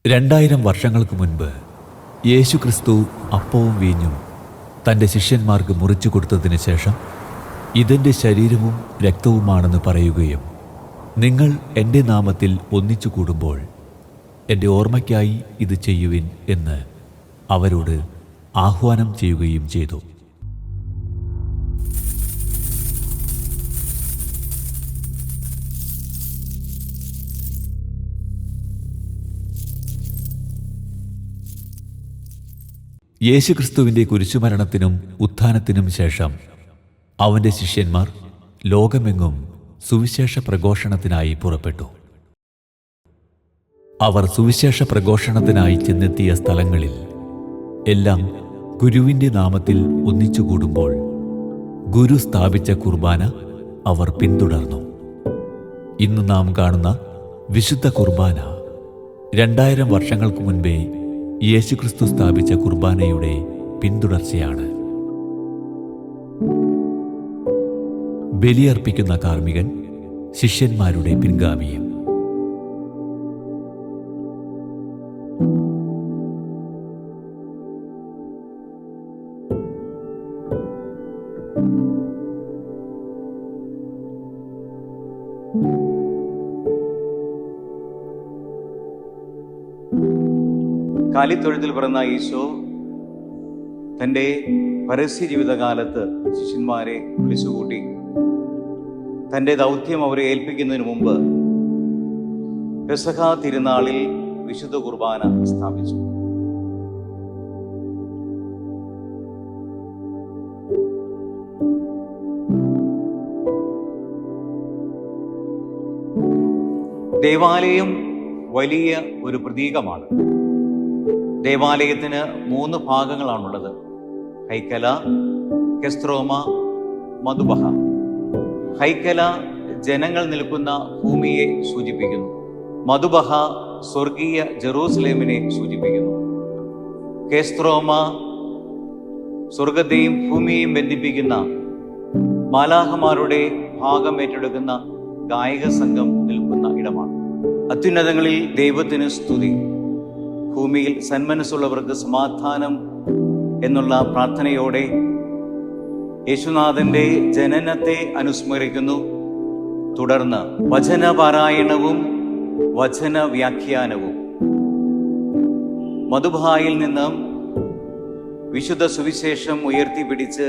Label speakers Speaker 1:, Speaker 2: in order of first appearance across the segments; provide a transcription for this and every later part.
Speaker 1: 2000 വർഷങ്ങൾക്ക് മുൻപ് യേശുക്രിസ്തു അപ്പവും വീഞ്ഞും തൻ്റെ ശിഷ്യന്മാർക്ക് മുറിച്ചു കൊടുത്തതിന് ശേഷം ഇതെൻ്റെ ശരീരവും രക്തവുമാണെന്ന് പറയുകയും നിങ്ങൾ എൻ്റെ നാമത്തിൽ ഒന്നിച്ചു കൂടുമ്പോൾ എൻ്റെ ഓർമ്മയ്ക്കായി ഇത് ചെയ്യുവിൻ എന്ന് അവരോട് ആഹ്വാനം ചെയ്യുകയും ചെയ്തു. യേശുക്രിസ്തുവിൻ്റെ കുരിശുമരണത്തിനും ഉത്ഥാനത്തിനും ശേഷം അവൻ്റെ ശിഷ്യന്മാർ ലോകമെങ്ങും സുവിശേഷ പ്രഘോഷണത്തിനായി പുറപ്പെട്ടു. അവർ സുവിശേഷ പ്രഘോഷണത്തിനായി ചെന്നെത്തിയ സ്ഥലങ്ങളിൽ എല്ലാം ഗുരുവിൻ്റെ നാമത്തിൽ ഒന്നിച്ചുകൂടുമ്പോൾ ഗുരു സ്ഥാപിച്ച കുർബാന അവർ പിന്തുടർന്നു. ഇന്ന് നാം കാണുന്ന വിശുദ്ധ കുർബാന 2000 വർഷങ്ങൾക്ക് മുൻപേ യേശുക്രിസ്തു സ്ഥാപിച്ച കുർബാനയുടെ പിന്തുടർച്ചയാണ്. ബലിയർപ്പിക്കുന്ന കാർമ്മികൻ ശിഷ്യന്മാരുടെ പിൻഗാമിയും.
Speaker 2: കാലിത്തൊഴുത്തിൽ പിറന്ന ഈശോ തൻ്റെ പരസ്യ ജീവിതകാലത്ത് ശിഷ്യന്മാരെ വിളിച്ചുകൂട്ടി തൻ്റെ ദൗത്യം അവരെ ഏൽപ്പിക്കുന്നതിന് മുമ്പ് പെസഹ തിരുനാളിൽ വിശുദ്ധ കുർബാന സ്ഥാപിച്ചു. ദേവാലയം വലിയ ഒരു പ്രതീകമാണ്. ദേവാലയത്തിന് 3 ഭാഗങ്ങളാണുള്ളത്: ഹൈക്കല, കെസ്ത്രോമ, മധുബഹ. ഹൈക്കല ജനങ്ങൾ നിൽക്കുന്ന ഭൂമിയെ സൂചിപ്പിക്കുന്നു. മധുബഹ സ്വർഗീയ ജെറൂസലേമിനെ സൂചിപ്പിക്കുന്നു. കെസ്ത്രോമ സ്വർഗത്തെയും ഭൂമിയെയും ബന്ധിപ്പിക്കുന്ന മാലാഖമാരുടെ ഭാഗം ഏറ്റെടുക്കുന്ന ഗായക സംഘം നിൽക്കുന്ന ഇടമാണ്. അത്യുന്നതങ്ങളിൽ ദൈവത്തിന് സ്തുതി, ഭൂമിയിൽ സന്മനസ്സുള്ളവർക്ക് സമാധാനം എന്നുള്ള പ്രാർത്ഥനയോടെ യേശുനാഥന്റെ ജനനത്തെ അനുസ്മരിക്കുന്നു. തുടർന്ന് വചനപാരായണവും വചന വ്യാഖ്യാനവും. മധുബായിൽ നിന്ന് വിശുദ്ധ സുവിശേഷം ഉയർത്തിപ്പിടിച്ച്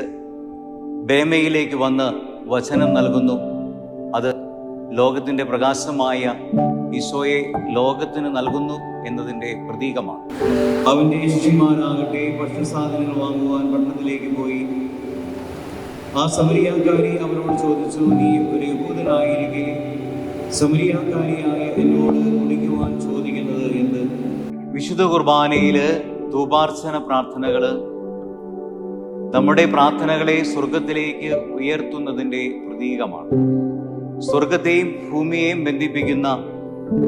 Speaker 2: ബേമയിലേക്ക് വന്ന് വചനം നൽകുന്നു. അത് ലോകത്തിന്റെ പ്രകാശമായ ഈശോയെ ലോകത്തിന് നൽകുന്നു എന്നതിൻ്റെ പ്രതീകമാണ്. അവന്റെ ശിഷ്യന്മാരാകട്ടെ ഭക്ഷ്യസാധനങ്ങൾ വാങ്ങുവാൻ പട്ടണത്തിലേക്ക് പോയി. ആ സമരിയാക്കാരി അവരോട് ചോദിച്ചു, നീ ഒരു യഹൂദനായിരിക്കെ സമരിയാക്കാരിയായ എന്നോട് കുടിക്കുവാൻ ചോദിക്കുന്നത് എന്ത്? വിശുദ്ധ കുർബാനയില് ധൂപാർച്ചന പ്രാർത്ഥനകള് നമ്മുടെ പ്രാർത്ഥനകളെ സ്വർഗത്തിലേക്ക് ഉയർത്തുന്നതിൻ്റെ പ്രതീകമാണ്. സ്വർഗത്തെയും ഭൂമിയെയും ബന്ധിപ്പിക്കുന്ന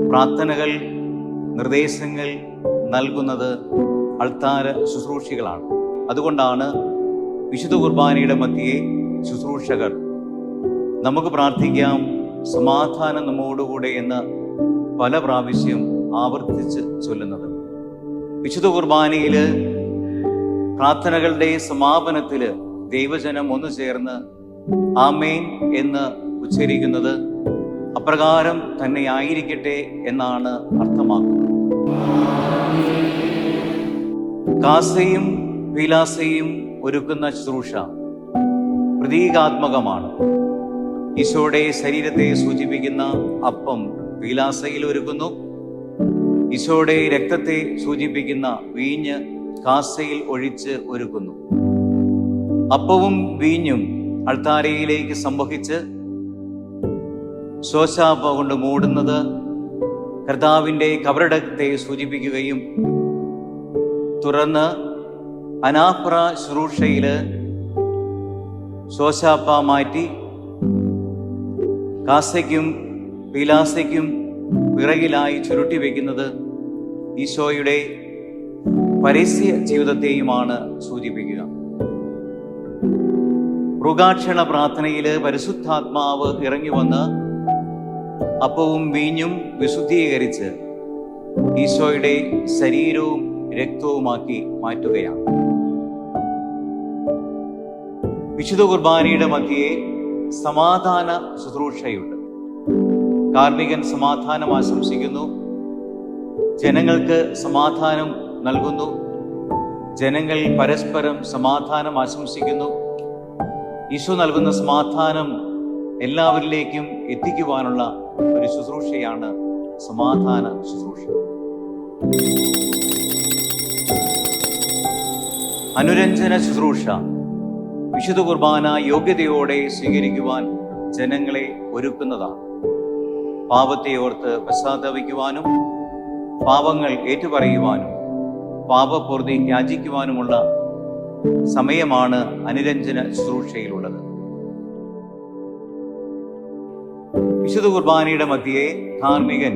Speaker 2: പ്രാർത്ഥനകൾ, നിർദ്ദേശങ്ങൾ നൽകുന്നത് അൾത്താര ശുശ്രൂഷികളാണ്. അതുകൊണ്ടാണ് വിശുദ്ധ കുർബാനയുടെ മധ്യേ ശുശ്രൂഷകർ നമുക്ക് പ്രാർത്ഥിക്കാം, സമാധാനം നമ്മോടുകൂടെ എന്ന് പല പ്രാവശ്യം ആവർത്തിച്ച് ചൊല്ലുന്നത്. വിശുദ്ധ കുർബാനയില് പ്രാർത്ഥനകളുടെ സമാപനത്തില് ദൈവജനം ഒന്നു ചേർന്ന് ആമേൻ എന്ന് ഉച്ചരിക്കുന്നത് അപ്രകാരം തന്നെ ആയിരിക്കട്ടെ എന്നാണ് അർത്ഥമാക്കുന്നത്. കാസയും പീലാസയും ഒരുക്കുന്ന ശുശ്രൂഷ പ്രതീകാത്മകമാണ്. ഈശോയുടെ ശരീരത്തെ സൂചിപ്പിക്കുന്ന അപ്പം പീലാസയിൽ ഒരുക്കുന്നു. ഈശോയുടെ രക്തത്തെ സൂചിപ്പിക്കുന്ന വീഞ്ഞ് കാസയിൽ ഒഴിച്ച് ഒരുക്കുന്നു. അപ്പവും വീഞ്ഞും അൾത്താരയിലേക്ക് സംവഹിച്ച് ശോശാപ്പ കൊണ്ട് മൂടുന്നത് കർത്താവിൻ്റെ കബറടത്തെ സൂചിപ്പിക്കുകയും തുറന്ന് അനാഫ്ര ശുശ്രൂഷയില് ശോശാപ്പ മാറ്റി കാസയ്ക്കും പീലാസയ്ക്കും പിറകിലായി ചുരുട്ടി വയ്ക്കുന്നത് ഈശോയുടെ പരസ്യ ജീവിതത്തെയുമാണ് സൂചിപ്പിക്കുക. മൃഗാക്ഷണ പ്രാർത്ഥനയില് പരിശുദ്ധാത്മാവ് ഇറങ്ങി വന്ന് അപ്പവും വീഞ്ഞും വിശുദ്ധീകരിച്ച് ഈശോയുടെ ശരീരവും രക്തവുമാക്കി മാറ്റുകയാണ്. വിശുദ്ധ കുർബാനയുടെ മധ്യേ സമാധാന ശുശ്രൂഷയുണ്ട്. കാർമ്മികൻ സമാധാനം ആശംസിക്കുന്നു, ജനങ്ങൾക്ക് സമാധാനം നൽകുന്നു, ജനങ്ങൾ പരസ്പരം സമാധാനം ആശംസിക്കുന്നു. ഈശോ നൽകുന്ന സമാധാനം എല്ലാവരിലേക്കും എത്തിക്കുവാനുള്ള ഒരു ശുശ്രൂഷയാണ് സമാധാന ശുശ്രൂഷ. അനുരഞ്ജന ശുശ്രൂഷ. വിശുദ്ധ കുർബാന യോഗ്യതയോടെ സ്വീകരിക്കുവാൻ ജനങ്ങളെ ഒരുക്കുന്നതാണ്. പാപത്തെ ഓർത്ത് പശ്ചാത്തപിക്കുവാനും പാപങ്ങൾ ഏറ്റുപറയുവാനും പാപപൂർത്തി യാചിക്കുവാനുമുള്ള സമയമാണ് അനുരഞ്ജന ശുശ്രൂഷയിലുള്ളത്. വിശുദ്ധ കുർബാനയുടെ മധ്യേ കാർമ്മികൻ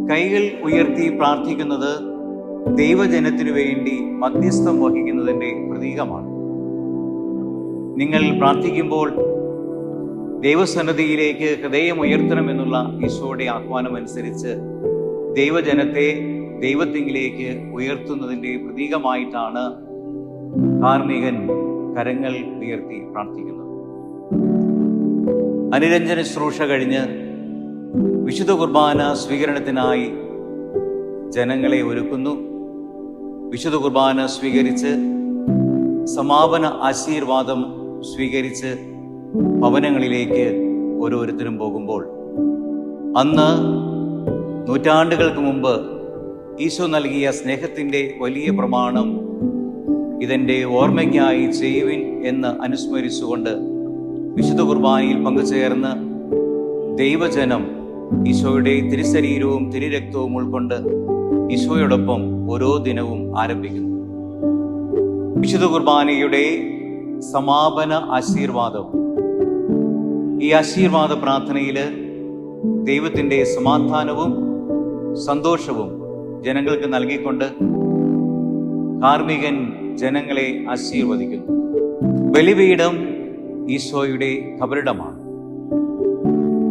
Speaker 2: കൈകൾ ഉയർത്തി പ്രാർത്ഥിക്കുന്നത് ദൈവജനത്തിനു വേണ്ടി മധ്യസ്ഥം വഹിക്കുന്നതിൻ്റെ പ്രതീകമാണ്. നിങ്ങൾ പ്രാർത്ഥിക്കുമ്പോൾ ദൈവസന്നിധിയിലേക്ക് ഹൃദയം ഉയർത്തണമെന്നുള്ള ഈശോയുടെ ആഹ്വാനം അനുസരിച്ച് ദൈവജനത്തെ ദൈവത്തിങ്കിലേക്ക് ഉയർത്തുന്നതിൻ്റെ പ്രതീകമായിട്ടാണ് കാർമ്മികൻ കരങ്ങൾ ഉയർത്തി പ്രാർത്ഥിക്കുന്നത്. അനുരഞ്ജന ശുശ്രൂഷ കഴിഞ്ഞ് വിശുദ്ധ കുർബാന സ്വീകരണത്തിനായി ജനങ്ങളെ ഒരുക്കുന്നു. വിശുദ്ധ കുർബാന സ്വീകരിച്ച് സമാപന ആശീർവാദം സ്വീകരിച്ച് ഭവനങ്ങളിലേക്ക് ഓരോരുത്തരും പോകുമ്പോൾ അന്ന് നൂറ്റാണ്ടുകൾക്ക് മുമ്പ് ഈശോ നൽകിയ സ്നേഹത്തിൻ്റെ വലിയ പ്രമാണം ഇതെൻ്റെ ഓർമ്മയ്ക്കായി ചെയ്യുവിൻ എന്ന് അനുസ്മരിച്ചുകൊണ്ട് വിശുദ്ധ കുർബാനയിൽ പങ്കുചേർന്ന് ദൈവജനം ഈശോയുടെ തിരുശരീരവും തിരുരക്തവും ഉൾക്കൊണ്ട് ഈശോയോടൊപ്പം ഓരോ ദിനവും ആരംഭിക്കുന്നു. വിശുദ്ധ കുർബാനയുടെ സമാപന ആശീർവാദം. ഈ ആശീർവാദ പ്രാർത്ഥനയിൽ ദൈവത്തിൻ്റെ സമാധാനവും സന്തോഷവും ജനങ്ങൾക്ക് നൽകിക്കൊണ്ട് കാർമ്മികൻ ജനങ്ങളെ ആശീർവദിക്കുന്നു. ബലിപീഠം ഈശോയുടെ കബറിടമാണ്.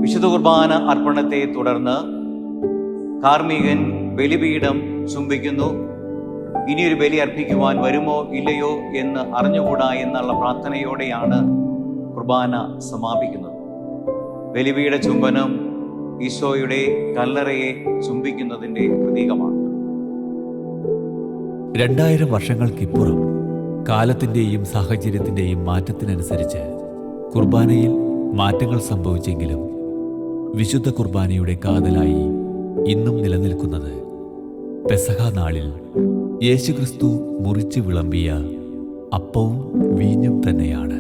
Speaker 2: വിശുദ്ധ കുർബാന അർപ്പണത്തെ തുടർന്ന് കാർമ്മികൻ ബലിപീഠം ചുംബിക്കുന്നു. ഇനിയൊരു ബലി അർപ്പിക്കുവാൻ വരുമോ ഇല്ലയോ എന്ന് അറിഞ്ഞുകൂടാ എന്നുള്ള പ്രാർത്ഥനയോടെയാണ് കുർബാന സമാപിക്കുന്നത്. ബലിപീഠ ചുംബനം ഈശോയുടെ കല്ലറയെ ചുംബിക്കുന്നതിൻ്റെ പ്രതീകമാണ്.
Speaker 1: 2000 വർഷങ്ങൾക്കിപ്പുറം കാലത്തിൻ്റെയും സാഹചര്യത്തിൻ്റെയും മാറ്റത്തിനനുസരിച്ച് കുർബാനയിൽ മാറ്റങ്ങൾ സംഭവിച്ചെങ്കിലും വിശുദ്ധ കുർബാനയുടെ കാതലായി ഇന്നും നിലനിൽക്കുന്നത് പെസഹ നാളിൽ യേശുക്രിസ്തു മുറിച്ചു വിളമ്പിയ അപ്പവും വീഞ്ഞും തന്നെയാണ്.